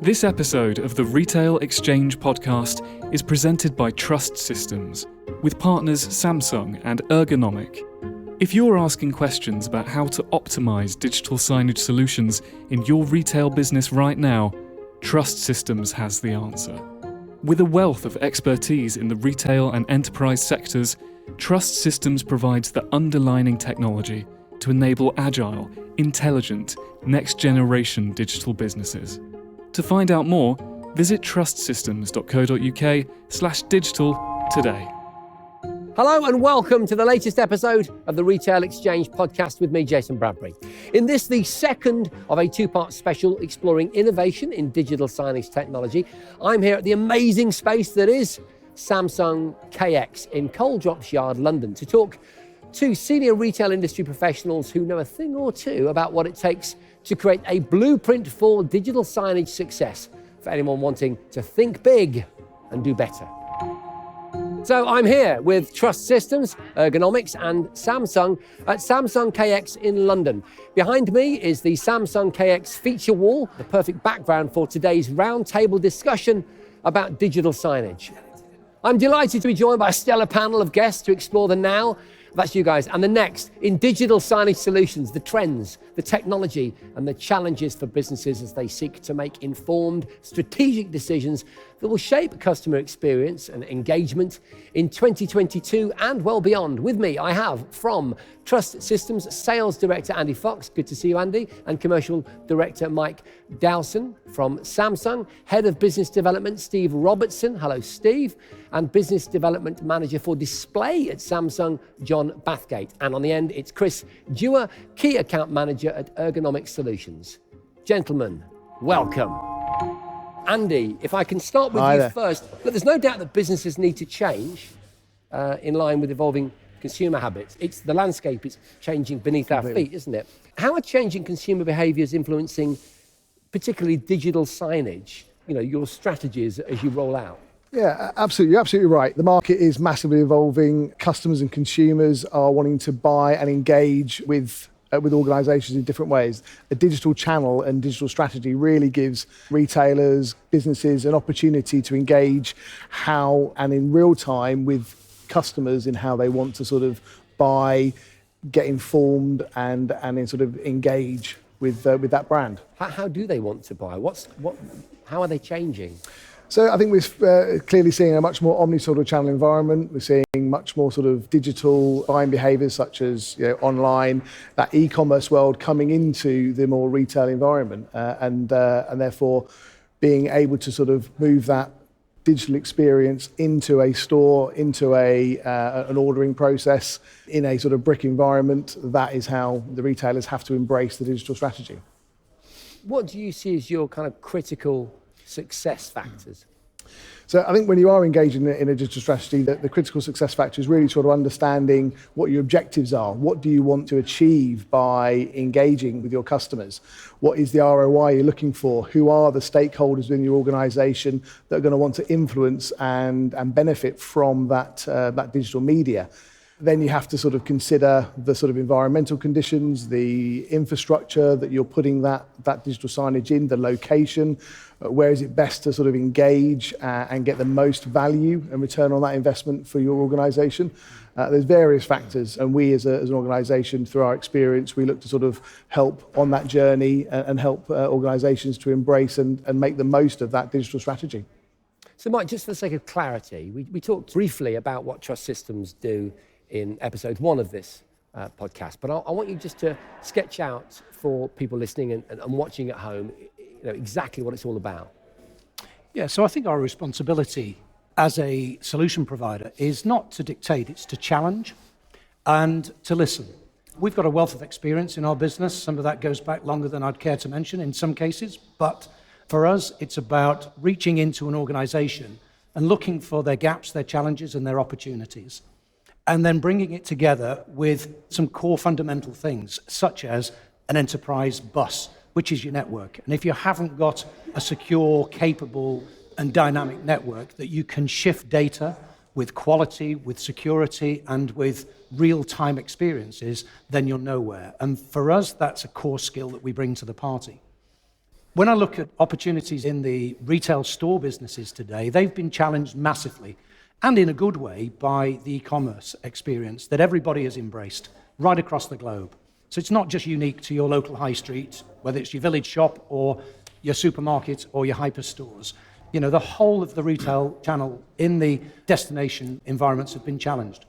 This episode of the Retail Exchange podcast is presented by Trust Systems, with partners Samsung and Ergonomic. If you're asking questions about how to optimize digital signage solutions in your retail business right now, Trust Systems has the answer. With a wealth of expertise in the retail and enterprise sectors, Trust Systems provides the underlying technology to enable agile, intelligent, next-generation digital businesses. To find out more, visit trustsystems.co.uk/digital today. Hello and welcome to the latest episode of the Retail Exchange podcast with me, Jason Bradbury. In this, the second of a two-part special exploring innovation in digital signage technology, I'm here at the amazing space that is Samsung KX in Coal Drops Yard, London, to talk to senior retail industry professionals who know a thing or two about what it takes to create a blueprint for digital signage success for anyone wanting to think big and do better. So I'm here with Trust Systems, Ergonomics and Samsung at Samsung KX in London. Behind me is the Samsung KX feature wall, the perfect background for today's roundtable discussion about digital signage. I'm delighted to be joined by a stellar panel of guests to explore the now, that's you guys, and the next in digital signage solutions, the trends, the technology, and the challenges for businesses as they seek to make informed, strategic decisions that will shape customer experience and engagement in 2022 and well beyond. With me, I have from Trust Systems Sales Director Andy Fox, good to see you, Andy, and Commercial Director Mike Dowson. From Samsung, Head of Business Development Steve Robertson, hello Steve, and Business Development Manager for Display at Samsung, John Bathgate. And on the end, it's Chris Dewar, Key Account Manager at Ergonomic Solutions. Gentlemen, welcome. Andy, if I can start with you first. Look, there's no doubt that businesses need to change in line with evolving consumer habits. It's the landscape is changing beneath our feet, isn't it? How are changing consumer behaviours influencing particularly digital signage, your strategies as you roll out? Yeah, absolutely. You're absolutely right. The market is massively evolving. Customers and consumers are wanting to buy and engage with organisations in different ways. A digital channel and digital strategy really gives retailers, businesses an opportunity to engage how and in real time with customers in how they want to sort of buy, get informed and in sort of engage with that brand. How do they want to buy? How are they changing? So I think we're clearly seeing a much more omni sort of channel environment. We're seeing much more sort of digital buying behaviours such as online, that e-commerce world coming into the more retail environment and therefore being able to sort of move that digital experience into a store, into an ordering process in a sort of brick environment. That is how the retailers have to embrace the digital strategy. What do you see as your kind of critical success factors? So I think when you are engaging in a digital strategy, the critical success factor is really sort of understanding what your objectives are. What do you want to achieve by engaging with your customers? What is the ROI you're looking for? Who are the stakeholders within your organisation that are going to want to influence and benefit from that digital media? Then you have to sort of consider the sort of environmental conditions, the infrastructure that you're putting that digital signage in, the location, where is it best to sort of engage and get the most value and return on that investment for your organisation. There's various factors, and we as an organisation, through our experience, we look to sort of help on that journey and help organisations to embrace and make the most of that digital strategy. So Mike, just for the sake of clarity, we talked briefly about what Trust Systems do in episode 1 of this podcast, but I want you just to sketch out for people listening and watching at home exactly what it's all about. Yeah, so I think our responsibility as a solution provider is not to dictate, it's to challenge and to listen. We've got a wealth of experience in our business. Some of that goes back longer than I'd care to mention in some cases, but for us, it's about reaching into an organization and looking for their gaps, their challenges, and their opportunities, and then bringing it together with some core fundamental things, such as an enterprise bus, which is your network. And if you haven't got a secure, capable, and dynamic network that you can shift data with quality, with security, and with real-time experiences, then you're nowhere. And for us, that's a core skill that we bring to the party. When I look at opportunities in the retail store businesses today, they've been challenged massively, and in a good way, by the e-commerce experience that everybody has embraced right across the globe. So it's not just unique to your local high street, whether it's your village shop or your supermarket or your hyperstores. You know, the whole of the retail channel in the destination environments have been challenged.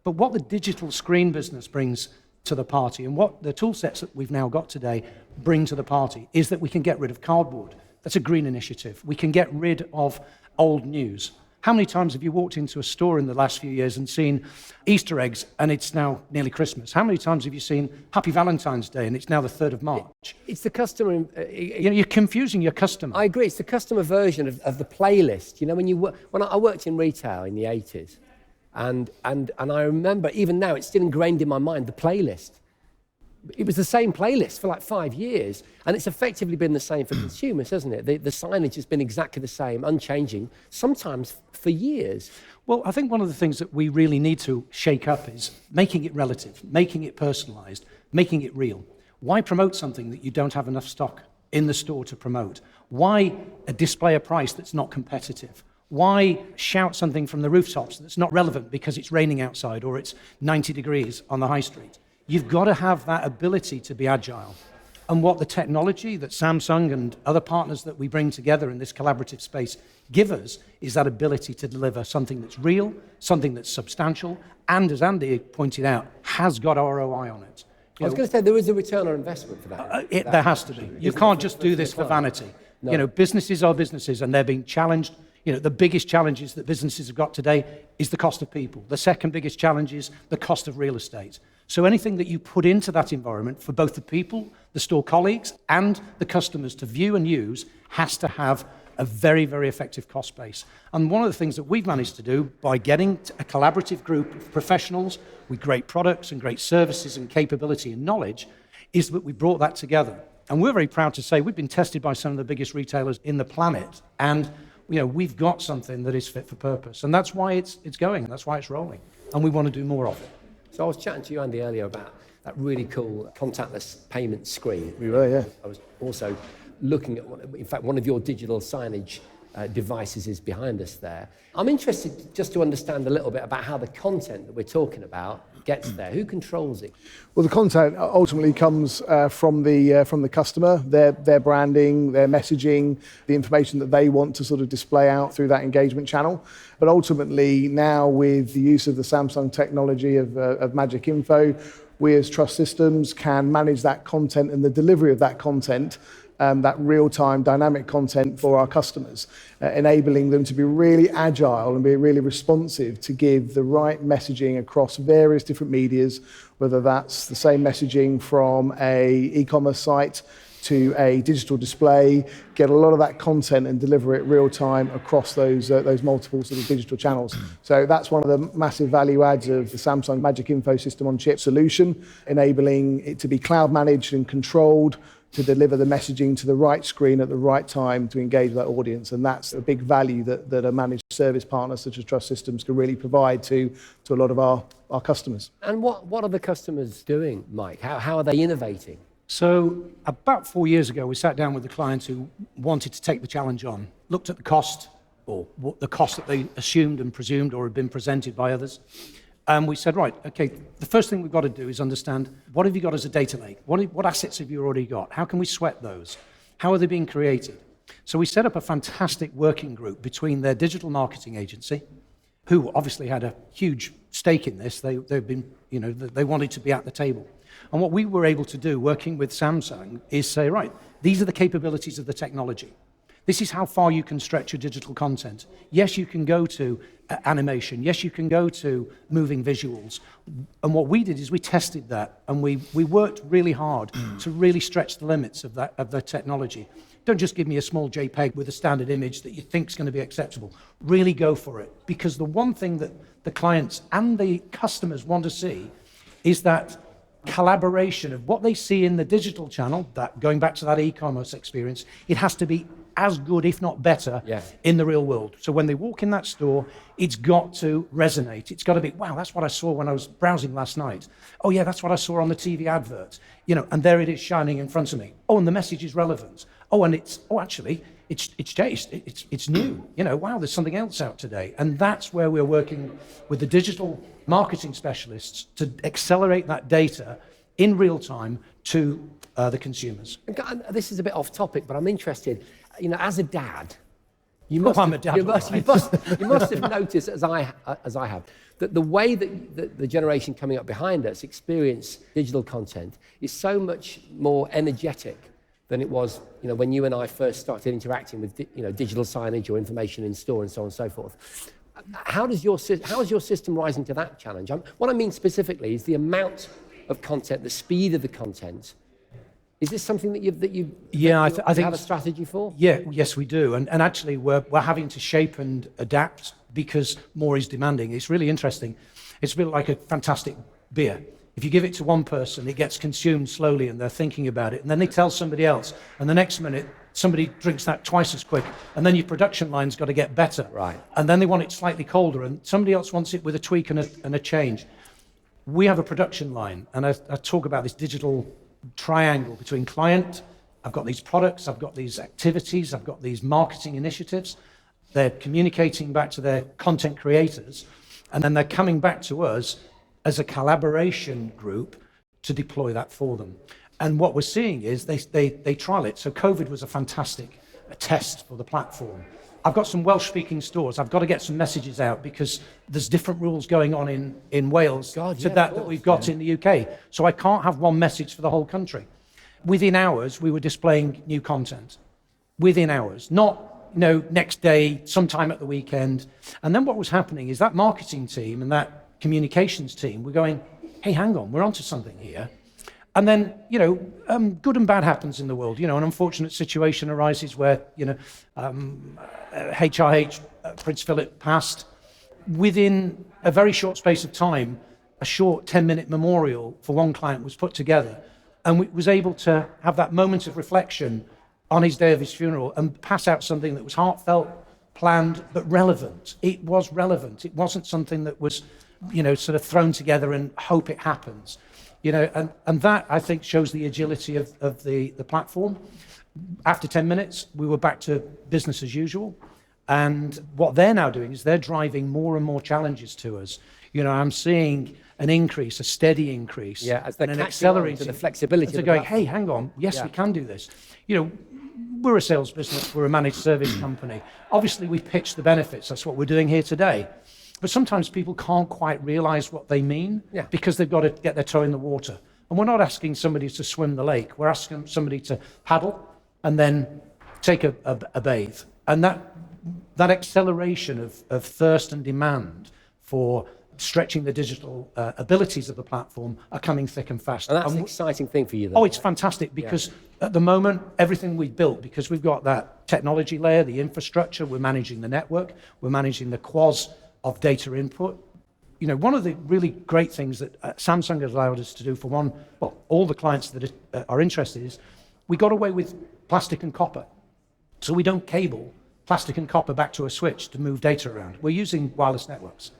But what the digital screen business brings to the party, and what the tool sets that we've now got today bring to the party, is that we can get rid of cardboard. That's a green initiative. We can get rid of old news. How many times have you walked into a store in the last few years and seen Easter eggs and it's now nearly Christmas? How many times have you seen Happy Valentine's Day and it's now the 3rd of March? It's the customer. You're confusing your customer. I agree. It's the customer version of the playlist. You know, when I worked in retail in the 80s, and I remember even now it's still ingrained in my mind, the playlist. It was the same playlist for like 5 years, and it's effectively been the same for consumers, hasn't it? The signage has been exactly the same, unchanging, sometimes for years. Well, I think one of the things that we really need to shake up is making it relative, making it personalised, making it real. Why promote something that you don't have enough stock in the store to promote? Why display a price that's not competitive? Why shout something from the rooftops that's not relevant because it's raining outside or it's 90 degrees on the high street? You've got to have that ability to be agile. And what the technology that Samsung and other partners that we bring together in this collaborative space give us is that ability to deliver something that's real, something that's substantial, and as Andy pointed out, has got ROI on it. I was going to say there is a return on investment for that. There has to be. You can't just do this for vanity. No. You know, businesses are businesses and they're being challenged. You know, the biggest challenges that businesses have got today is the cost of people. The second biggest challenge is the cost of real estate. So anything that you put into that environment for both the people, the store colleagues, and the customers to view and use has to have a very, very effective cost base. And one of the things that we've managed to do by getting a collaborative group of professionals with great products and great services and capability and knowledge is that we brought that together. And we're very proud to say we've been tested by some of the biggest retailers in the planet. And you know, we've got something that is fit for purpose. And that's why it's going, and that's why it's rolling. And we want to do more of it. So I was chatting to you, Andy, earlier about that really cool contactless payment screen. We were, yeah. I was also looking at, in fact, one of your digital signage devices is behind us there. I'm interested just to understand a little bit about how the content that we're talking about gets there. Who controls it? Well, the content ultimately comes from the customer, their branding, their messaging, the information that they want to sort of display out through that engagement channel. But ultimately, now with the use of the Samsung technology of Magic Info, we as Trust Systems can manage that content and the delivery of that content, that real-time dynamic content for our customers, enabling them to be really agile and be really responsive to give the right messaging across various different medias, whether that's the same messaging from a e-commerce site to a digital display, get a lot of that content and deliver it real-time across those multiple sort of digital channels. So that's one of the massive value adds of the Samsung Magic Info System on Chip solution, enabling it to be cloud managed and controlled to deliver the messaging to the right screen at the right time to engage that audience. And that's a big value that a managed service partner such as Trust Systems can really provide to a lot of our customers. And what are the customers doing, Mike? How are they innovating? So about 4 years ago, we sat down with the clients who wanted to take the challenge on, looked at the cost, or what the cost that they assumed and presumed or had been presented by others. And we said, right, okay, the first thing we've got to do is understand what have you got as a data lake? What assets have you already got? How can we sweat those? How are they being created? So we set up a fantastic working group between their digital marketing agency, who obviously had a huge stake in this. They've been, you know, they wanted to be at the table. And what we were able to do, working with Samsung, is say, right, these are the capabilities of the technology. This is how far you can stretch your digital content. Yes, you can go to animation. Yes, you can go to moving visuals. And what we did is we tested that, and we worked really hard to really stretch the limits of the technology. Don't just give me a small JPEG with a standard image that you think is going to be acceptable. Really go for it. Because the one thing that the clients and the customers want to see is that collaboration of what they see in the digital channel, that going back to that e-commerce experience, it has to be as good, if not better, in the real world. So when they walk in that store, it's got to resonate. It's got to be, wow, that's what I saw when I was browsing last night. Oh yeah, that's what I saw on the TV advert. You know, and there it is shining in front of me. Oh, and the message is relevant. actually, it's changed. It's new. Wow, there's something else out today. And that's where we're working with the digital marketing specialists to accelerate that data in real time to the consumers. This is a bit off topic, but I'm interested. As a dad, I'm a dad. you must have noticed, as I have, that the way that the generation coming up behind us experience digital content is so much more energetic than it was, when you and I first started interacting with, digital signage or information in store and so on and so forth. How is your system rising to that challenge? What I mean specifically is the amount of content, the speed of the content. Is this something that you I think have a strategy for? Yeah, yes, we do. And actually, we're having to shape and adapt because more is demanding. It's really interesting. It's a bit like a fantastic beer. If you give it to one person, it gets consumed slowly and they're thinking about it. And then they tell somebody else. And the next minute, somebody drinks that twice as quick. And then your production line's got to get better. Right. And then they want it slightly colder. And somebody else wants it with a tweak and a change. We have a production line. And I talk about this digital triangle between client, I've got these products, I've got these activities, I've got these marketing initiatives. They're communicating back to their content creators. And then they're coming back to us as a collaboration group to deploy that for them. And what we're seeing is they trial it. So COVID was a fantastic test for the platform. I've got some Welsh-speaking stores. I've got to get some messages out because there's different rules going on in Wales that we've got in the UK. So I can't have one message for the whole country. Within hours, we were displaying new content. Within hours, not next day, sometime at the weekend. And then what was happening is that marketing team and that communications team were going, hey, hang on, we're onto something here. And then, good and bad happens in the world. An unfortunate situation arises where, HRH, Prince Philip passed. Within a very short space of time, a short 10-minute memorial for one client was put together. And we was able to have that moment of reflection on his day of his funeral and pass out something that was heartfelt, planned, but relevant. It was relevant. It wasn't something that was, sort of thrown together and hope it happens. And that, I think, shows the agility of the platform. After 10 minutes, we were back to business as usual. And what they're now doing is they're driving more and more challenges to us. I'm seeing an increase, a steady increase. Yeah, as they're and an accelerating to the flexibility. They're going, hey, hang on, yes, we can do this. We're a sales business, we're a managed service company. Obviously, we pitch the benefits. That's what we're doing here today. But sometimes people can't quite realize what they mean because they've got to get their toe in the water. And we're not asking somebody to swim the lake. We're asking somebody to paddle and then take a bathe. And that acceleration of thirst and demand for stretching the digital abilities of the platform are coming thick and fast. And that's an exciting thing for you, though. Oh, it's fantastic because at the moment, everything we've built, because we've got that technology layer, the infrastructure, we're managing the network, we're managing the quas of data input. One of the really great things that Samsung has allowed us to do for all the clients that are interested is we got away with plastic and copper. So we don't cable plastic and copper back to a switch to move data around. We're using wireless networks.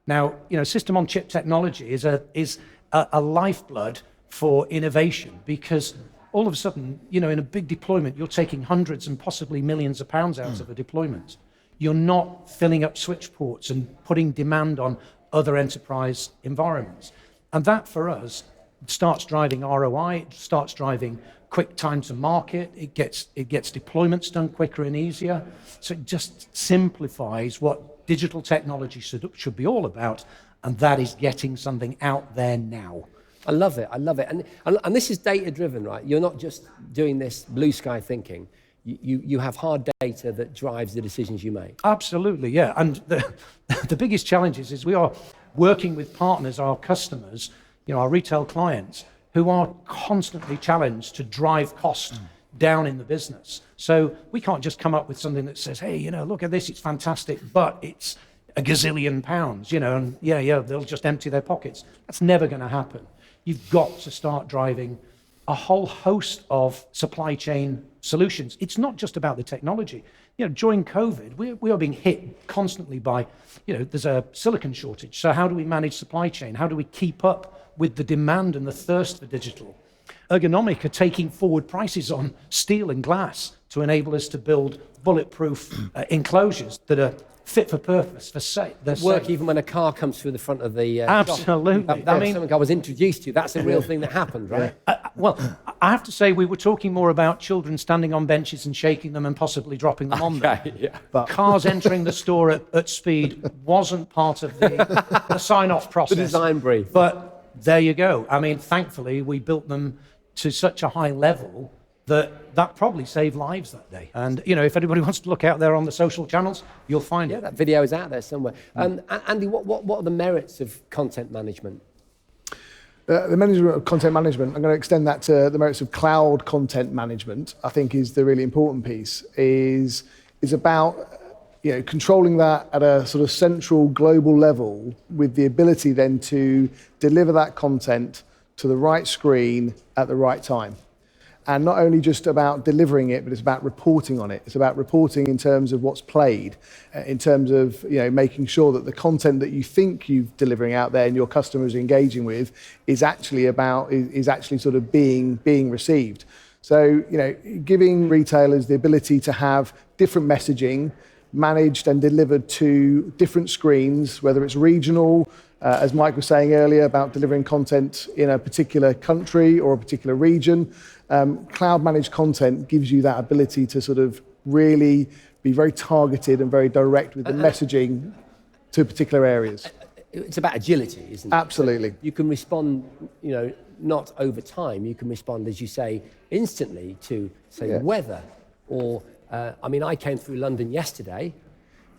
Now, system on chip technology is a lifeblood for innovation because all of a sudden, in a big deployment, you're taking hundreds and possibly millions of pounds out of a deployment. You're not filling up switch ports and putting demand on other enterprise environments. And that, for us, starts driving ROI, it starts driving quick time to market, it gets deployments done quicker and easier. So it just simplifies what digital technology should be all about, and that is getting something out there now. I love it. And this is data-driven, right? You're not just doing this blue sky thinking. You have hard data that drives the decisions you make. Absolutely, yeah. And the biggest challenge is we are working with partners, our customers, our retail clients, who are constantly challenged to drive cost down in the business. So we can't just come up with something that says, hey, look at this, it's fantastic, but it's a gazillion pounds, and they'll just empty their pockets. That's never going to happen. You've got to start driving a whole host of supply chain solutions. It's not just about the technology. During COVID, we are being hit constantly by, there's a silicon shortage. So how do we manage supply chain? How do we keep up with the demand and the thirst for digital? Ergonomic are taking forward prices on steel and glass to enable us to build bulletproof enclosures that are fit for purpose, for safe. Work even when a car comes through the front of the Absolutely. shop. Something I was introduced to. That's a real thing that happened, right? Well, I have to say we were talking more about children standing on benches and shaking them and possibly dropping them on them. Yeah. But cars entering the store at speed wasn't part of the sign-off process. The design brief. But there you go. I mean, thankfully, we built them to such a high level that probably saved lives that day. And, if anybody wants to look out there on the social channels, you'll find it. Yeah, that video is out there somewhere. Andy, what are the merits of content management? The management of content management, I'm going to extend that to the merits of cloud content management, I think is the really important piece, is about controlling that at a sort of central global level with the ability then to deliver that content to the right screen at the right time. And not only just about delivering it, but it's about reporting on it. It's about reporting in terms of what's played, in terms of making sure that the content that you think you're delivering out there and your customers are engaging with is actually sort of being received. So giving retailers the ability to have different messaging managed and delivered to different screens, whether it's regional, as Mike was saying earlier about delivering content in a particular country or a particular region. Cloud managed content gives you that ability to sort of really be very targeted and very direct with the messaging to particular areas. It's about agility, isn't it? Absolutely. You can respond, not over time. You can respond, as you say, instantly to, say, weather. Or, I came through London yesterday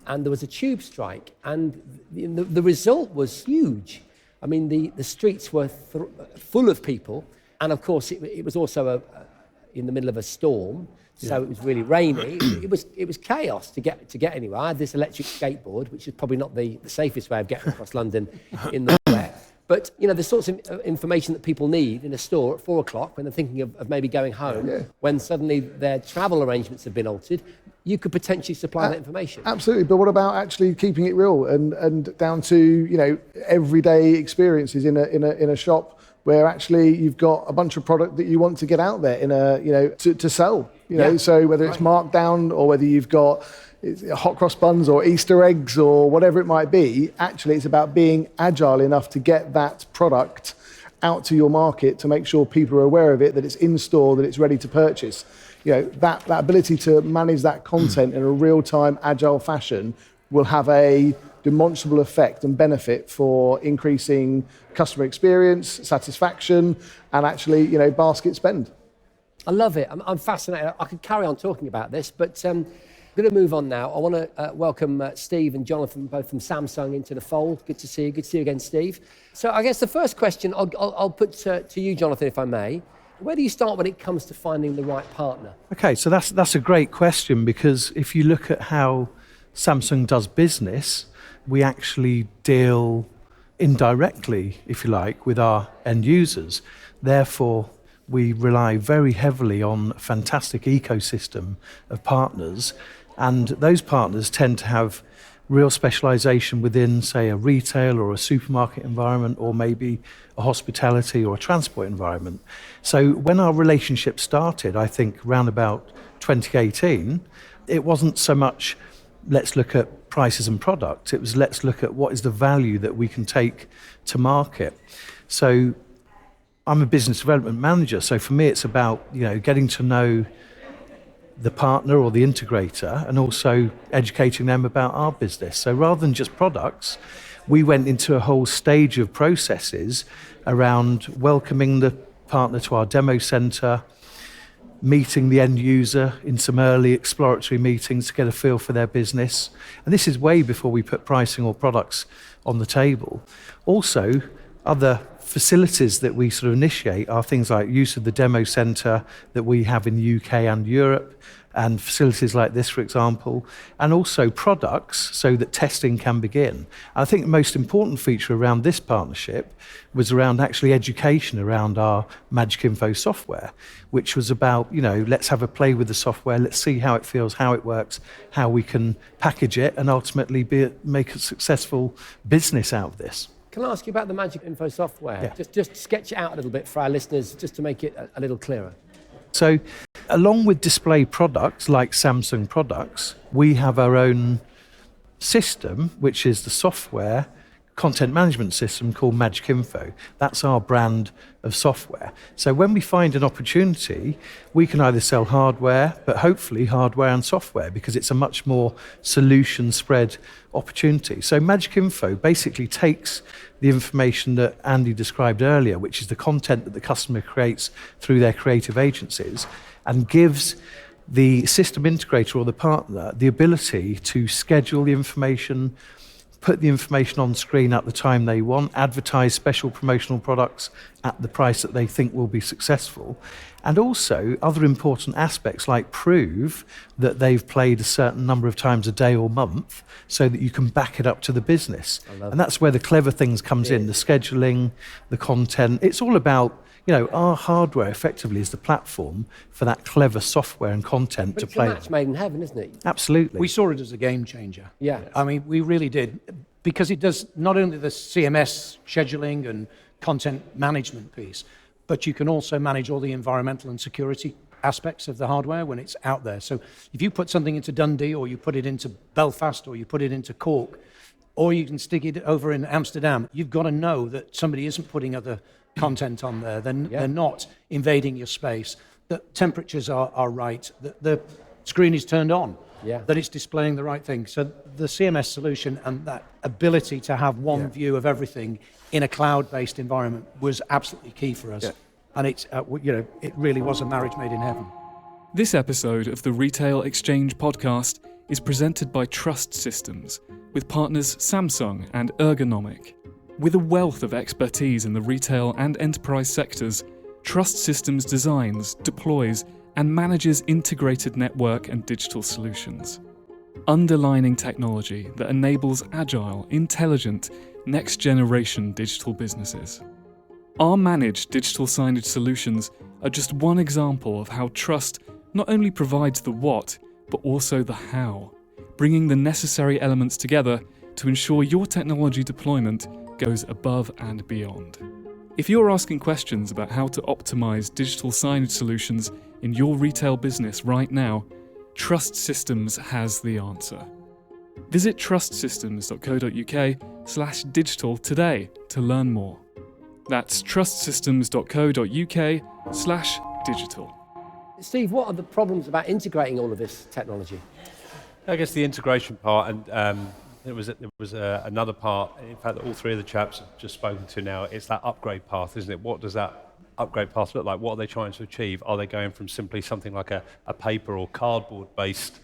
and there was a tube strike and the result was huge. I mean, the streets were full of people. And of course, it was also in the middle of a storm, so it was really rainy. It was chaos to get anywhere. I had this electric skateboard, which is probably not the safest way of getting across London in the wet. But the sorts of information that people need in a store at 4 o'clock when they're thinking of maybe going home, when suddenly their travel arrangements have been altered, you could potentially supply that information. Absolutely, but what about actually keeping it real and down to everyday experiences in a shop where actually you've got a bunch of product that you want to get out there to sell. So whether it's marked down or whether you've got hot cross buns or Easter eggs or whatever it might be, actually it's about being agile enough to get that product out to your market to make sure people are aware of it, that it's in store, that it's ready to purchase. That ability to manage that content in a real-time, agile fashion will have a demonstrable effect and benefit for increasing customer experience, satisfaction, and actually, basket spend. I love it. I'm fascinated. I could carry on talking about this, but I'm going to move on now. I want to welcome Steve and Jonathan, both from Samsung, into the fold. Good to see you. Good to see you again, Steve. So I guess the first question I'll put to you, Jonathan, if I may. Where do you start when it comes to finding the right partner? Okay, so that's a great question, because if you look at how Samsung does business, we actually deal indirectly, if you like, with our end users. Therefore, we rely very heavily on a fantastic ecosystem of partners, and those partners tend to have real specialization within, say, a retail or a supermarket environment, or maybe a hospitality or a transport environment. So when our relationship started, I think around about 2018, it wasn't so much let's look at prices and products. It was let's look at what is the value that we can take to market. So I'm a business development manager, so for me it's about getting to know the partner or the integrator and also educating them about our business. So rather than just products, we went into a whole stage of processes around welcoming the partner to our demo center, meeting the end user in some early exploratory meetings to get a feel for their business. And this is way before we put pricing or products on the table. Also, other facilities that we sort of initiate are things like use of the demo center that we have in the UK and Europe, and facilities like this, for example, and also products so that testing can begin. I think the most important feature around this partnership was around actually education around our Magic Info software, which was about, let's have a play with the software, let's see how it feels, how it works, how we can package it, and ultimately make a successful business out of this. Can I ask you about the Magic Info software? Yeah. Just sketch it out a little bit for our listeners, just to make it a little clearer. So Along with display products like Samsung products, we have our own system, which is the software content management system called Magic Info. That's our brand of software. So when we find an opportunity, we can either sell hardware, but hopefully hardware and software, because it's a much more solution spread opportunity. So Magic Info basically takes the information that Andy described earlier, which is the content that the customer creates through their creative agencies, and gives the system integrator or the partner the ability to schedule the information, put the information on screen at the time they want, advertise special promotional products at the price that they think will be successful, and also other important aspects like prove that they've played a certain number of times a day or month so that you can back it up to the business. And that's where the clever things comes in, the scheduling, the content. It's all about, our hardware effectively is the platform for that clever software and content to play. It's a match made in heaven, isn't it? Absolutely. We saw it as a game changer. Yeah. I mean, we really did, because it does not only the CMS scheduling and content management piece, but you can also manage all the environmental and security aspects of the hardware when it's out there. So if you put something into Dundee, or you put it into Belfast, or you put it into Cork, or you can stick it over in Amsterdam, you've got to know that somebody isn't putting other content on there. They're not invading your space, that temperatures are right, that the screen is turned on, that it's displaying the right thing. So the CMS solution and that ability to have one view of everything in a cloud-based environment was absolutely key for us. And it's, it really was a marriage made in heaven. This episode of the Retail Exchange podcast is presented by Trust Systems, with partners Samsung and Ergonomic. With a wealth of expertise in the retail and enterprise sectors, Trust Systems designs, deploys, and manages integrated network and digital solutions. Underlining technology that enables agile, intelligent, next-generation digital businesses. Our managed digital signage solutions are just one example of how Trust not only provides the what, but also the how, bringing the necessary elements together to ensure your technology deployment goes above and beyond. If you're asking questions about how to optimize digital signage solutions in your retail business right now, Trust Systems has the answer. Visit trustsystems.co.uk/digital today to learn more. That's trustsystems.co.uk/digital. Steve, what are the problems about integrating all of this technology? I guess the integration part, and there was another part, in fact, that all three of the chaps have just spoken to now. It's that upgrade path, isn't it? What does that upgrade path look like? What are they trying to achieve? Are they going from simply something like a paper or cardboard-based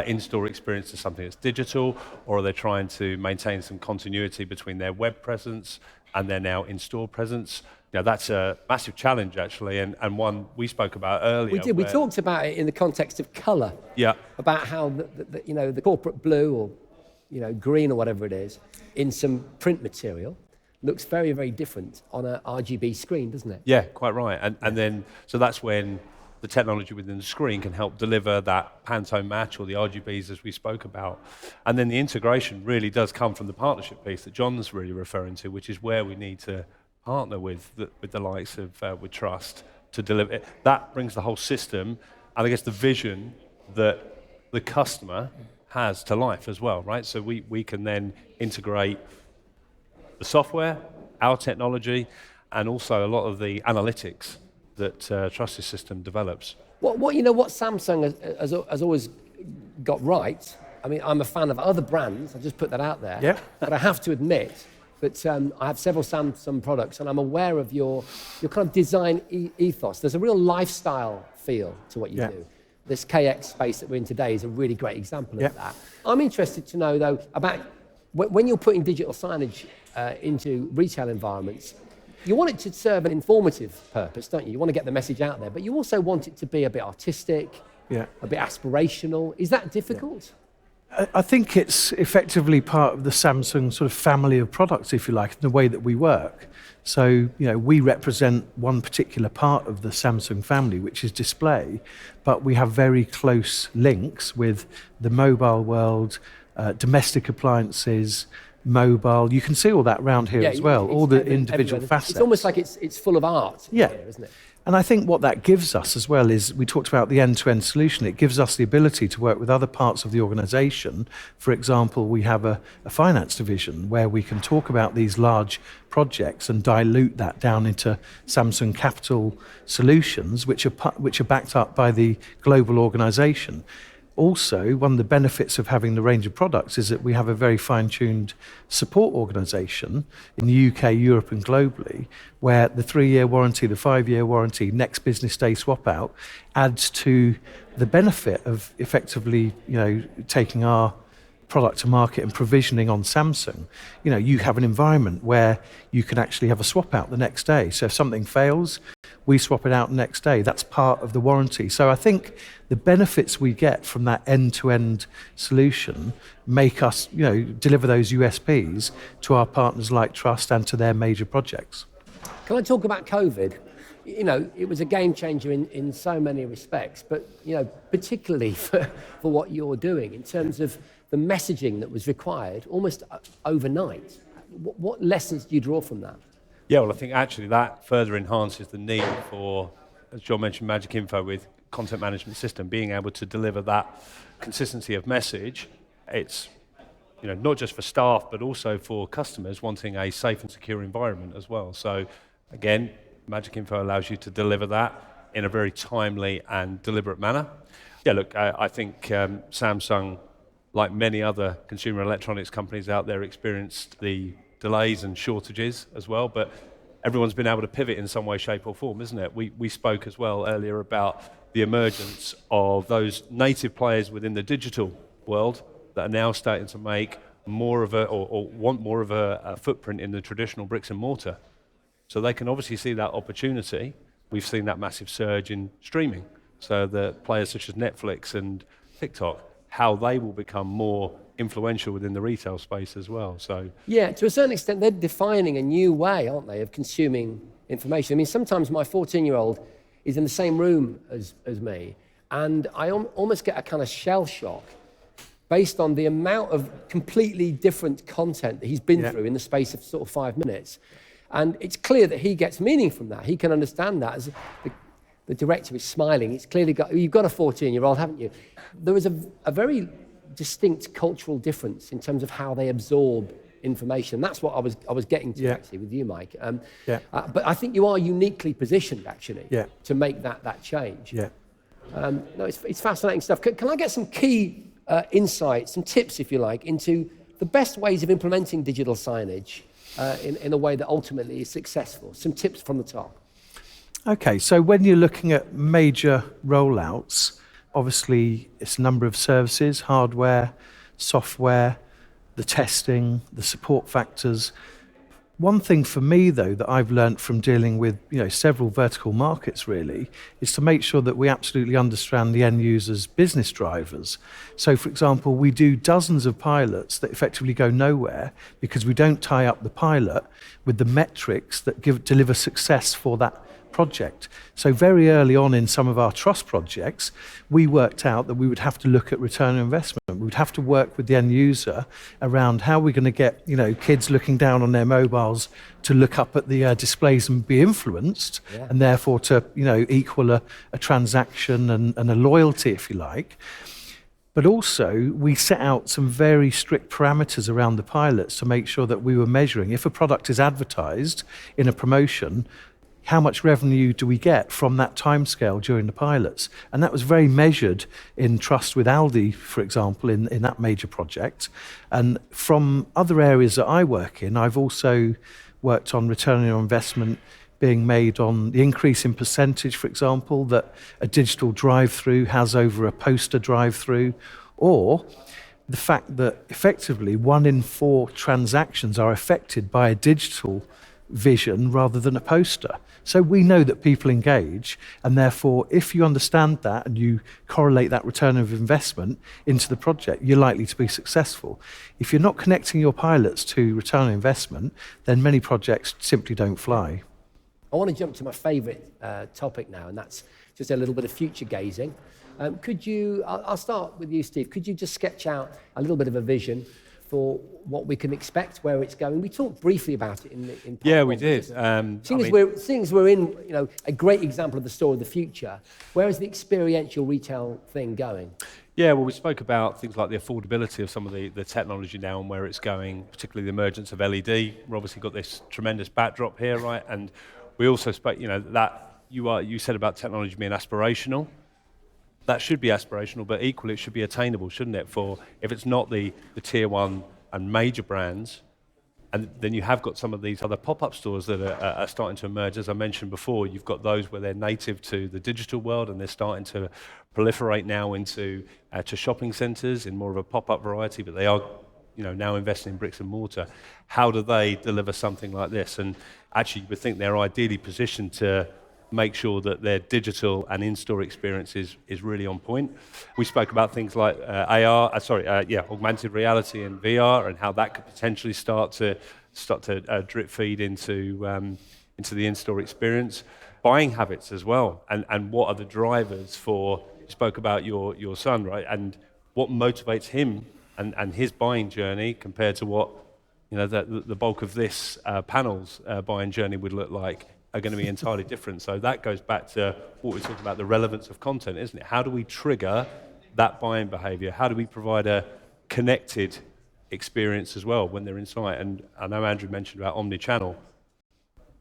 in-store experience to something that's digital, or are they trying to maintain some continuity between their web presence and their now in-store presence? That's a massive challenge, actually, and one we spoke about earlier. We did. We talked about it in the context of colour. Yeah. About how the corporate blue or green or whatever it is in some print material looks very, very different on a RGB screen, doesn't it? Yeah, quite right. And then so that's when the technology within the screen can help deliver that Pantone match or the RGBs as we spoke about. And then the integration really does come from the partnership piece that John's really referring to, which is where we need to partner with the likes of with Trust to deliver it. That brings the whole system and I guess the vision that the customer has to life as well, right? So we can then integrate the software, our technology, and also a lot of the analytics that Trust System develops. What Samsung has always got right. I mean, I'm a fan of other brands. I'll just put that out there. Yeah. But I have to admit that I have several Samsung products, and I'm aware of your kind of design ethos. There's a real lifestyle feel to what you do. This KX space that we're in today is a really great example of that. I'm interested to know, though, about when you're putting digital signage into retail environments, you want it to serve an informative purpose, don't you? You want to get the message out there, but you also want it to be a bit artistic, a bit aspirational. Is that difficult? I think it's effectively part of the Samsung sort of family of products, if you like, in the way that we work. So, we represent one particular part of the Samsung family, which is display, but we have very close links with the mobile world, domestic appliances, mobile. You can see all that around here as well, all the individual facets. It's almost like it's full of art here, isn't it? And I think what that gives us as well is, we talked about the end-to-end solution. It gives us the ability to work with other parts of the organisation. For example, we have a finance division where we can talk about these large projects and dilute that down into Samsung Capital solutions, which are backed up by the global organisation. Also, one of the benefits of having the range of products is that we have a very fine-tuned support organisation in the UK, Europe and globally, where the 3-year warranty, the 5-year warranty, next business day swap out adds to the benefit of effectively, taking our product to market and provisioning on Samsung. You have an environment where you can actually have a swap out the next day. So if something fails, we swap it out the next day. That's part of the warranty. So I think the benefits we get from that end-to-end solution make us, deliver those USPs to our partners like Trust and to their major projects. Can I talk about COVID? It was a game changer in so many respects, but, particularly for what you're doing in terms of the messaging that was required almost overnight. What lessons do you draw from that? Yeah, well, I think actually that further enhances the need for, as John mentioned, Magic Info with content management system, being able to deliver that consistency of message. It's, not just for staff, but also for customers wanting a safe and secure environment as well. So again, Magic Info allows you to deliver that in a very timely and deliberate manner. Yeah, look, I think Samsung, like many other consumer electronics companies out there, experienced the delays and shortages as well, but everyone's been able to pivot in some way, shape or form, isn't it? We spoke as well earlier about the emergence of those native players within the digital world that are now starting to make more of or want more of a footprint in the traditional bricks and mortar. So they can obviously see that opportunity. We've seen that massive surge in streaming. So the players such as Netflix and TikTok, how they will become more influential within the retail space as well. So yeah, to a certain extent, they're defining a new way, aren't they, of consuming information. I mean, sometimes my 14-year-old is in the same room as me, and I almost get a kind of shell shock based on the amount of completely different content that he's been through in the space of sort of 5 minutes. And it's clear that he gets meaning from that. He can understand that. As the director is smiling, it's clearly you've got a 14-year-old, haven't you? There is a very distinct cultural difference in terms of how they absorb information. That's what I was getting to actually with you, Mike. But I think you are uniquely positioned actually to make that change. No, it's fascinating stuff. Can I get some key insights, some tips, if you like, into the best ways of implementing digital signage in a way that ultimately is successful? Some tips from the top. Okay, so when you're looking at major rollouts, obviously it's a number of services, hardware, software, the testing, the support factors. One thing for me, though, that I've learnt from dealing with several vertical markets really, is to make sure that we absolutely understand the end user's business drivers. So, for example, we do dozens of pilots that effectively go nowhere because we don't tie up the pilot with the metrics that deliver success for that project. So very early on in some of our trust projects, we worked out that we would have to look at return on investment. We would have to work with the end user around how we're going to get kids looking down on their mobiles to look up at the displays and be influenced, and therefore to equal a transaction and a loyalty, if you like. But also, we set out some very strict parameters around the pilots to make sure that we were measuring, if a product is advertised in a promotion, how much revenue do we get from that timescale during the pilots? And that was very measured in trust with Aldi, for example, in that major project. And from other areas that I work in, I've also worked on return on investment being made on the increase in percentage, for example, that a digital drive-through has over a poster drive-through, or the fact that effectively 1 in 4 transactions are affected by a digital vision rather than a poster. So we know that people engage, and therefore if you understand that and you correlate that return of investment into the project, you're likely to be successful. If you're not connecting your pilots to return on investment, then many projects simply don't fly. I want to jump to my favourite topic now, and that's just a little bit of future gazing. I'll start with you, Steve. Could you just sketch out a little bit of a vision for what we can expect, where it's going? We talked briefly about it in part Yeah, we one. did. Seeing as we're in, a great example of the store of the future, where is the experiential retail thing going? Yeah, well, we spoke about things like the affordability of some of the technology now and where it's going, particularly the emergence of LED. We've obviously got this tremendous backdrop here, right? And we also spoke, that you said about technology being aspirational. That should be aspirational, but equally it should be attainable, shouldn't it? For if it's not the tier one and major brands, and then you have got some of these other pop-up stores that are starting to emerge. As I mentioned before, you've got those where they're native to the digital world and they're starting to proliferate now into to shopping centres in more of a pop-up variety, but they are now investing in bricks and mortar. How do they deliver something like this? And actually, you would think they're ideally positioned to make sure that their digital and in-store experience is really on point. We spoke about things like augmented reality and VR, and how that could potentially start to drip feed into the in-store experience. Buying habits as well, and what are the drivers for? You spoke about your son, right? And what motivates him and his buying journey compared to what the bulk of this panel's buying journey would look like, are going to be entirely different. So that goes back to what we're talking about, the relevance of content, isn't it? How do we trigger that buying behaviour? How do we provide a connected experience as well when they're inside? And I know Andrew mentioned about omni-channel.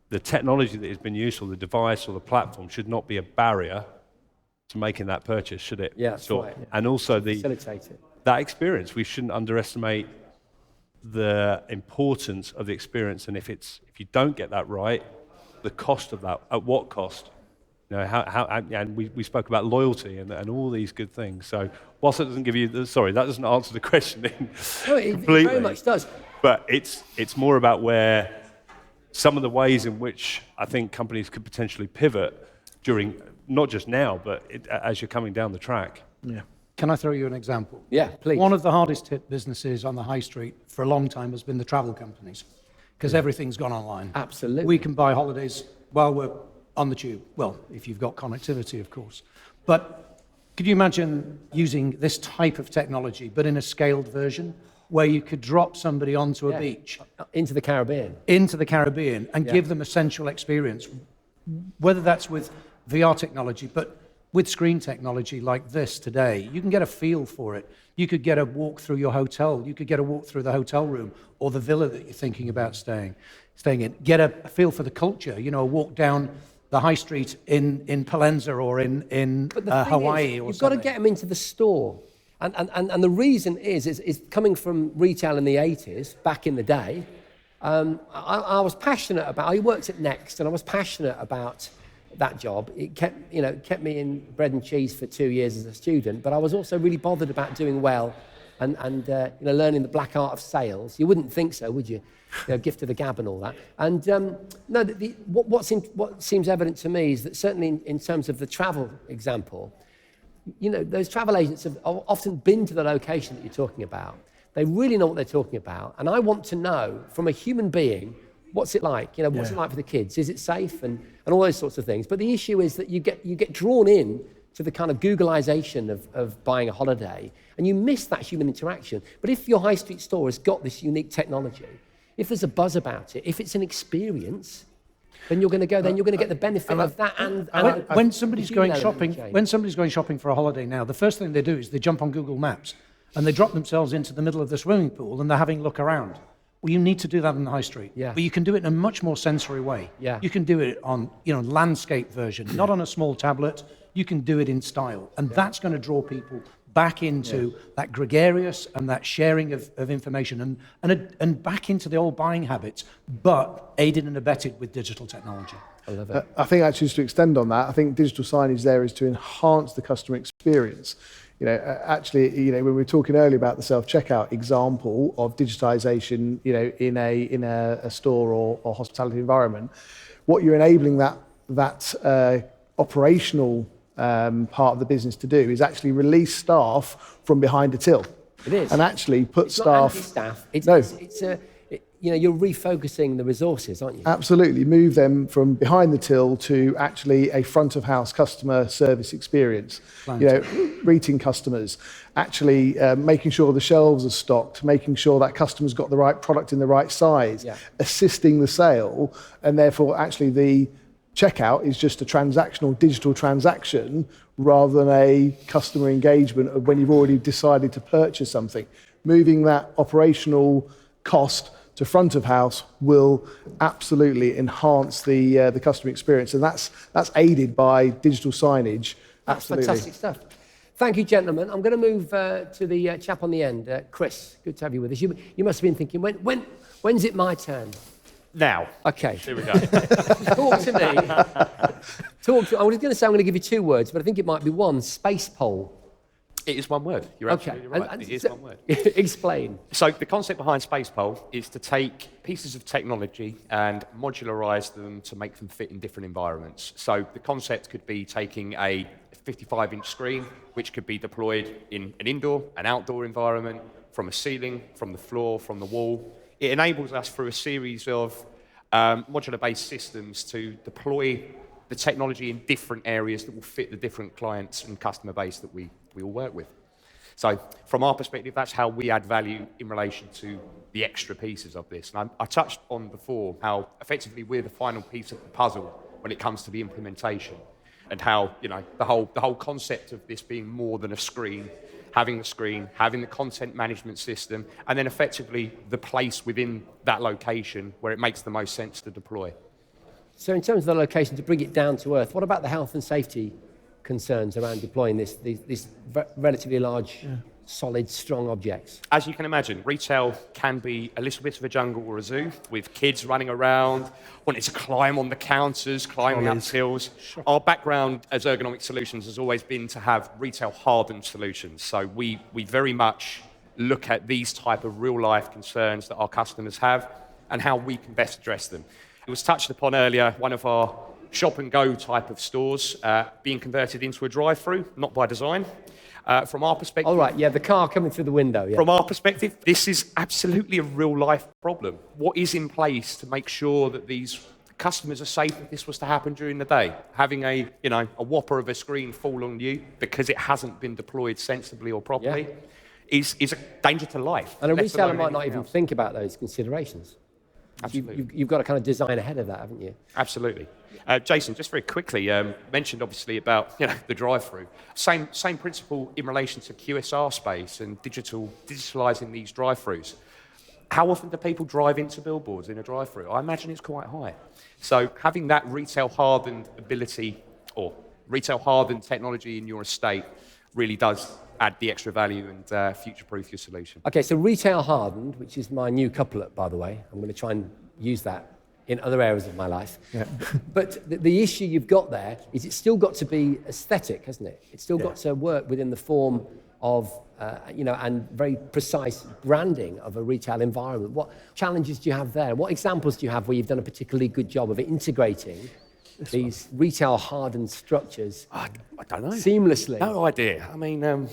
The technology that has been used, or the device or the platform, should not be a barrier to making that purchase, should it? Yeah, that's right. And also Facilitate it. that experience. We shouldn't underestimate the importance of the experience, and if you don't get that right, the cost of that. At what cost? And we spoke about loyalty and all these good things. So whilst it doesn't give you, that doesn't answer the question completely. It very much does. But it's more about where some of the ways in which I think companies could potentially pivot during, not just now, but as you're coming down the track. Yeah. Can I throw you an example? Yeah, please. One of the hardest hit businesses on the high street for a long time has been the travel companies, because everything's gone online. Absolutely. We can buy holidays while we're on the tube. Well, if you've got connectivity, of course. But could you imagine using this type of technology, but in a scaled version, where you could drop somebody onto a beach? Into the Caribbean. Into the Caribbean, and give them a sensual experience, whether that's with VR technology, but with screen technology like this today, you can get a feel for it. You could get a walk through your hotel. You could get a walk through the hotel room or the villa that you're thinking about staying in. Get a feel for the culture. A walk down the high street in Palenza or in Hawaii or you've something. got to get them into the store. And the reason is coming from retail in the 80s, back in the day, I was passionate about, I worked at Next, and I was passionate about that job. It kept me in bread and cheese for 2 years as a student, but I was also really bothered about doing well and learning the black art of sales. You wouldn't think so, would you? Gift of the gab and all that. And what seems evident to me is that certainly in terms of the travel example, those travel agents have often been to the location that you're talking about. They really know what they're talking about. And I want to know from a human being, what's it like? What's it like for the kids? Is it safe? And all those sorts of things. But the issue is that you get drawn in to the kind of Googleization of buying a holiday, and you miss that human interaction. But if your high street store has got this unique technology, if there's a buzz about it, if it's an experience, then you're going to go. Then you're going to get the benefit of that. And when somebody's going shopping for a holiday now, the first thing they do is they jump on Google Maps and they drop themselves into the middle of the swimming pool and they're having a look around. Well, you need to do that on the high street. Yeah. But you can do it in a much more sensory way. Yeah. You can do it on, landscape version, not on a small tablet. You can do it in style. And that's going to draw people back into that gregarious and that sharing of information and back into the old buying habits, but aided and abetted with digital technology. I love it. I think actually just to extend on that, I think digital signage there is to enhance the customer experience. When we were talking earlier about the self-checkout example of digitization, in a store or hospitality environment, what you're enabling that operational part of the business to do is actually release staff from behind a till. It is. And actually put it's staff. Not anti-staff. you're refocusing the resources, aren't you? Absolutely. Move them from behind the till to actually a front of house customer service experience. Greeting customers, actually making sure the shelves are stocked, making sure that customer's got the right product in the right size, assisting the sale, and therefore actually the checkout is just a transactional digital transaction rather than a customer engagement of when you've already decided to purchase something. Moving that operational cost to front of house will absolutely enhance the customer experience, and that's aided by digital signage. That's fantastic stuff. Thank you, gentlemen. I'm going to move to the chap on the end, Chris. Good to have you with us. You must have been thinking, when's it my turn? Now. Okay. Here we go. Talk to me. I was going to say I'm going to give you 2 words, but I think it might be one. Space pole. It is one word. You're absolutely right. It is one word. Explain. So the concept behind Space Pole is to take pieces of technology and modularize them to make them fit in different environments. So the concept could be taking a 55-inch screen, which could be deployed in an indoor, an outdoor environment, from a ceiling, from the floor, from the wall. It enables us through a series of modular-based systems to deploy the technology in different areas that will fit the different clients and customer base that we all work with. So from our perspective, that's how we add value in relation to the extra pieces of this. And I touched on before how effectively we're the final piece of the puzzle when it comes to the implementation, and how the whole concept of this being more than a screen, having the content management system, and then effectively the place within that location where it makes the most sense to deploy. So in terms of the location, to bring it down to earth, what about the health and safety concerns around deploying these relatively large, solid, strong objects? As you can imagine, retail can be a little bit of a jungle or a zoo, with kids running around, wanting to climb on the counters, climbing up tills. Sure. Our background as Ergonomic Solutions has always been to have retail-hardened solutions. So we very much look at these type of real-life concerns that our customers have and how we can best address them. It was touched upon earlier, one of our shop-and-go type of stores being converted into a drive-through, not by design. From our perspective... All right, the car coming through the window. Yeah. From our perspective, this is absolutely a real-life problem. What is in place to make sure that these customers are safe if this was to happen during the day? Having a whopper of a screen fall on you because it hasn't been deployed sensibly or properly is a danger to life. And a retailer might not even think about those considerations. Absolutely. You've got to kind of design ahead of that, haven't you? Absolutely. Jason, just very quickly, mentioned obviously about the drive-through. Same principle in relation to QSR space and digitalising these drive-throughs. How often do people drive into billboards in a drive-through? I imagine it's quite high. So having that retail-hardened ability or retail-hardened technology in your estate really does add the extra value and future-proof your solution. Okay, so retail hardened, which is my new couplet, by the way. I'm going to try and use that in other areas of my life. Yeah. But the issue you've got there is it's still got to be aesthetic, hasn't it? It's still got to work within the form of, and very precise branding of a retail environment. What challenges do you have there? What examples do you have where you've done a particularly good job of integrating these retail-hardened structures I don't know. seamlessly? No idea. I mean,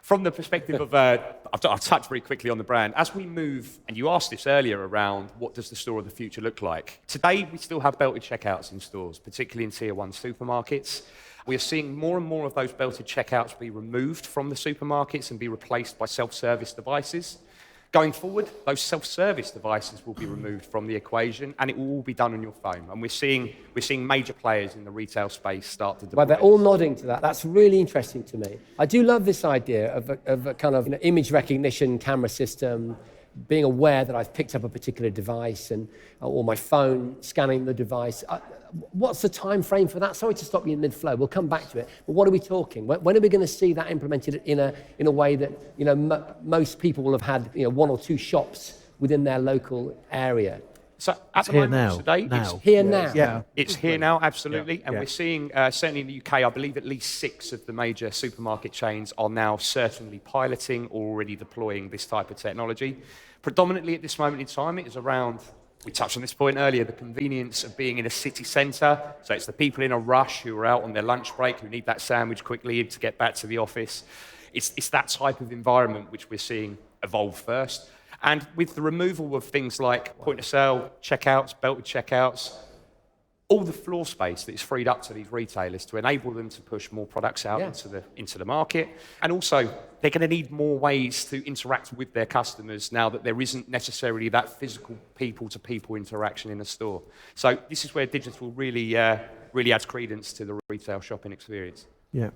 from the perspective of, I've touched very quickly on the brand. As we move, and you asked this earlier around what does the store of the future look like? Today, we still have belted checkouts in stores, particularly in Tier 1 supermarkets. We are seeing more and more of those belted checkouts be removed from the supermarkets and be replaced by self-service devices. Going forward, those self-service devices will be removed from the equation, and it will all be done on your phone. And we're seeing major players in the retail space start to deploy. Well, they're all nodding to that. That's really interesting to me. I do love this idea of a kind of image recognition camera system, being aware that I've picked up a particular device or my phone scanning the device. What's the time frame for that? Sorry to stop you in mid-flow. We'll come back to it. But what are we talking? When are we going to see that implemented in a way that most people will have had 1 or 2 shops within their local area? So at the moment today, it's here now. Yeah, it's here now, absolutely. And we're seeing, certainly in the UK, I believe at least 6 of the major supermarket chains are now certainly piloting or already deploying this type of technology. Predominantly at this moment in time, it is around, we touched on this point earlier, the convenience of being in a city centre. So it's the people in a rush who are out on their lunch break, who need that sandwich quickly to get back to the office. It's that type of environment which we're seeing evolve first. And with the removal of things like point of sale, checkouts, belted checkouts, all the floor space that is freed up to these retailers to enable them to push more products out into the market. And also, they're going to need more ways to interact with their customers now that there isn't necessarily that physical people-to-people interaction in a store. So this is where digital really adds credence to the retail shopping experience. Yeah.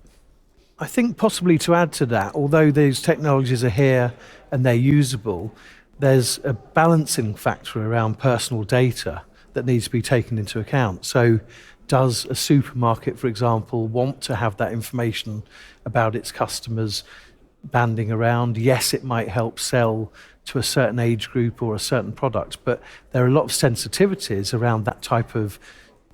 I think possibly to add to that, although these technologies are here and they're usable, there's a balancing factor around personal data that needs to be taken into account. So does a supermarket, for example, want to have that information about its customers banding around? Yes, it might help sell to a certain age group or a certain product, but there are a lot of sensitivities around that type of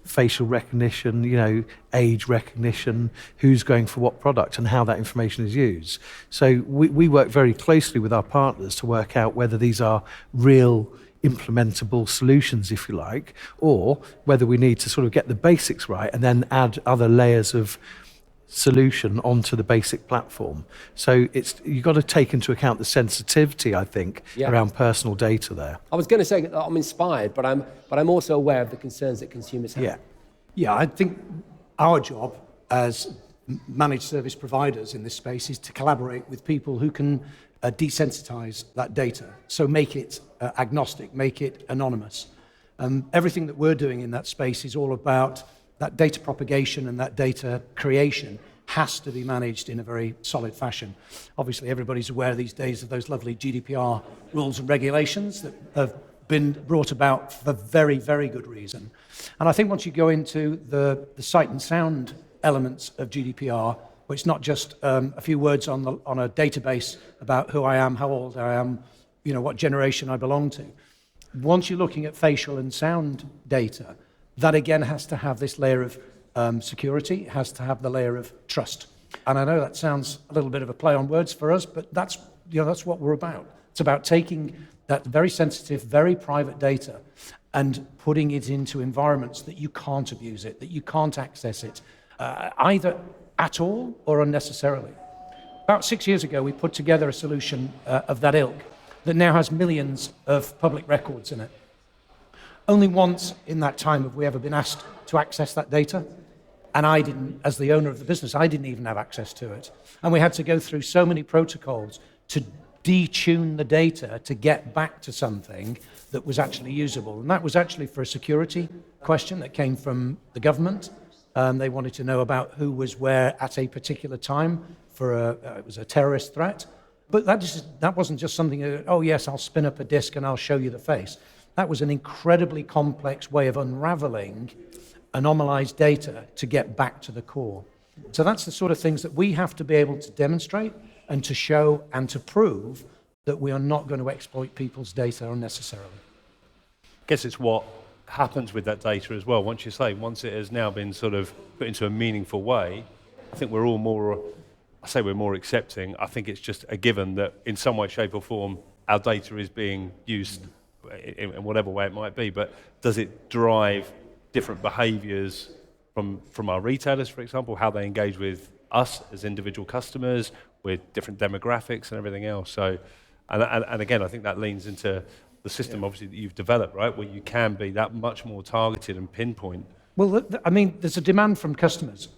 facial recognition, age recognition, who's going for what product and how that information is used. So we work very closely with our partners to work out whether these are real implementable solutions, if you like, or whether we need to sort of get the basics right and then add other layers of solution onto the basic platform. So you've got to take into account the sensitivity, I think, around personal data there. I was going to say that I'm inspired, but I'm also aware of the concerns that consumers have. Yeah, I think our job as managed service providers in this space is to collaborate with people who can desensitize that data, so make it agnostic, make it anonymous. Everything that we're doing in that space is all about that data propagation, and that data creation has to be managed in a very solid fashion. Obviously, everybody's aware these days of those lovely GDPR rules and regulations that have been brought about for very, very good reason. And I think once you go into the sight and sound elements of GDPR, where it's not just a few words on a database about who I am, how old I am, what generation I belong to. Once you're looking at facial and sound data, that again has to have this layer of security, it has to have the layer of trust. And I know that sounds a little bit of a play on words for us, but that's what we're about. It's about taking that very sensitive, very private data and putting it into environments that you can't abuse it, that you can't access it, either at all or unnecessarily. About 6 years ago, we put together a solution of that ilk that now has millions of public records in it. Only once in that time have we ever been asked to access that data. And I didn't, as the owner of the business, I didn't even have access to it. And we had to go through so many protocols to detune the data to get back to something that was actually usable. And that was actually for a security question that came from the government. They wanted to know about who was where at a particular time for it was a terrorist threat. But that wasn't just something, oh yes, I'll spin up a disk and I'll show you the face. That was an incredibly complex way of unraveling anomalized data to get back to the core. So that's the sort of things that we have to be able to demonstrate and to show and to prove that we are not going to exploit people's data unnecessarily. I guess it's what happens with that data as well. Once it has now been sort of put into a meaningful way, I think we're all more accepting. I think it's just a given that in some way, shape or form, our data is being used in whatever way it might be, but does it drive different behaviours from our retailers, for example, how they engage with us as individual customers, with different demographics and everything else. So, and again, I think that leans into the system, obviously, that you've developed, right, where you can be that much more targeted and pinpoint. Well, I mean, there's a demand from customers.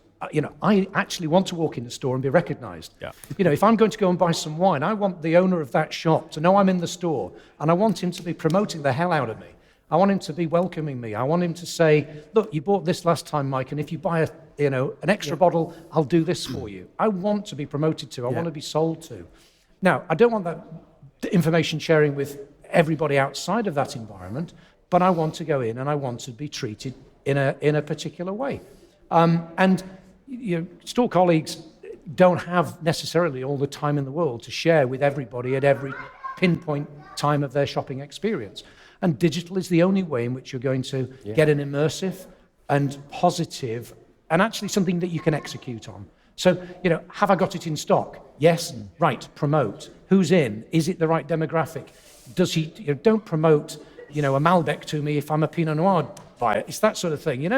I actually want to walk in the store and be recognised. Yeah. If I'm going to go and buy some wine, I want the owner of that shop to know I'm in the store, and I want him to be promoting the hell out of me. I want him to be welcoming me. I want him to say, look, you bought this last time, Mike, and if you buy an extra bottle, I'll do this for you. I want to be promoted to. I want to be sold to. Now, I don't want that information sharing with everybody outside of that environment, but I want to go in and I want to be treated in a particular way. Store colleagues don't have necessarily all the time in the world to share with everybody at every pinpoint time of their shopping experience. And digital is the only way in which you're going to get an immersive and positive and actually something that you can execute on. So, have I got it in stock? Yes. Right. Promote. Who's in? Is it the right demographic? Does he? Don't promote, a Malbec to me if I'm a Pinot Noir buyer. It's that sort of thing.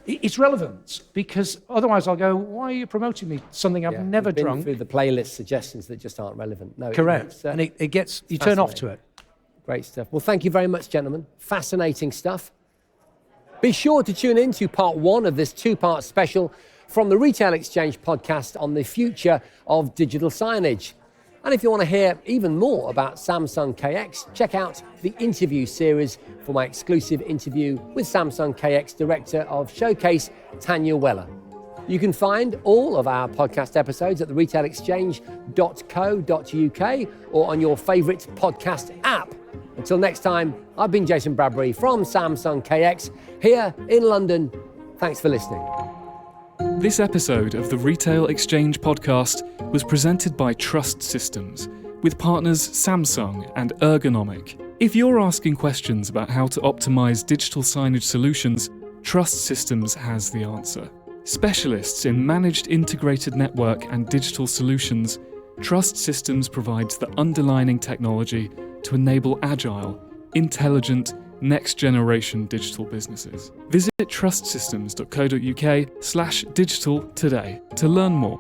It's relevance, because otherwise I'll go, why are you promoting me something I've never drunk? Through the playlist suggestions that just aren't relevant. No, correct. And it gets you turn off to it. Great stuff. Well, thank you very much, gentlemen. Fascinating stuff. Be sure to tune in to part 1 of this 2-part special from the Retail Exchange podcast on the future of digital signage. And if you want to hear even more about Samsung KX, check out the interview series for my exclusive interview with Samsung KX Director of Showcase, Tanya Weller. You can find all of our podcast episodes at theretailexchange.co.uk or on your favourite podcast app. Until next time, I've been Jason Bradbury from Samsung KX here in London. Thanks for listening. This episode of the Retail Exchange podcast was presented by Trust Systems, with partners Samsung and Ergonomic. If you're asking questions about how to optimize digital signage solutions, Trust Systems has the answer. Specialists in managed integrated network and digital solutions, Trust Systems provides the underlying technology to enable agile, intelligent, next-generation digital businesses. Visit trustsystems.co.uk/digital today to learn more.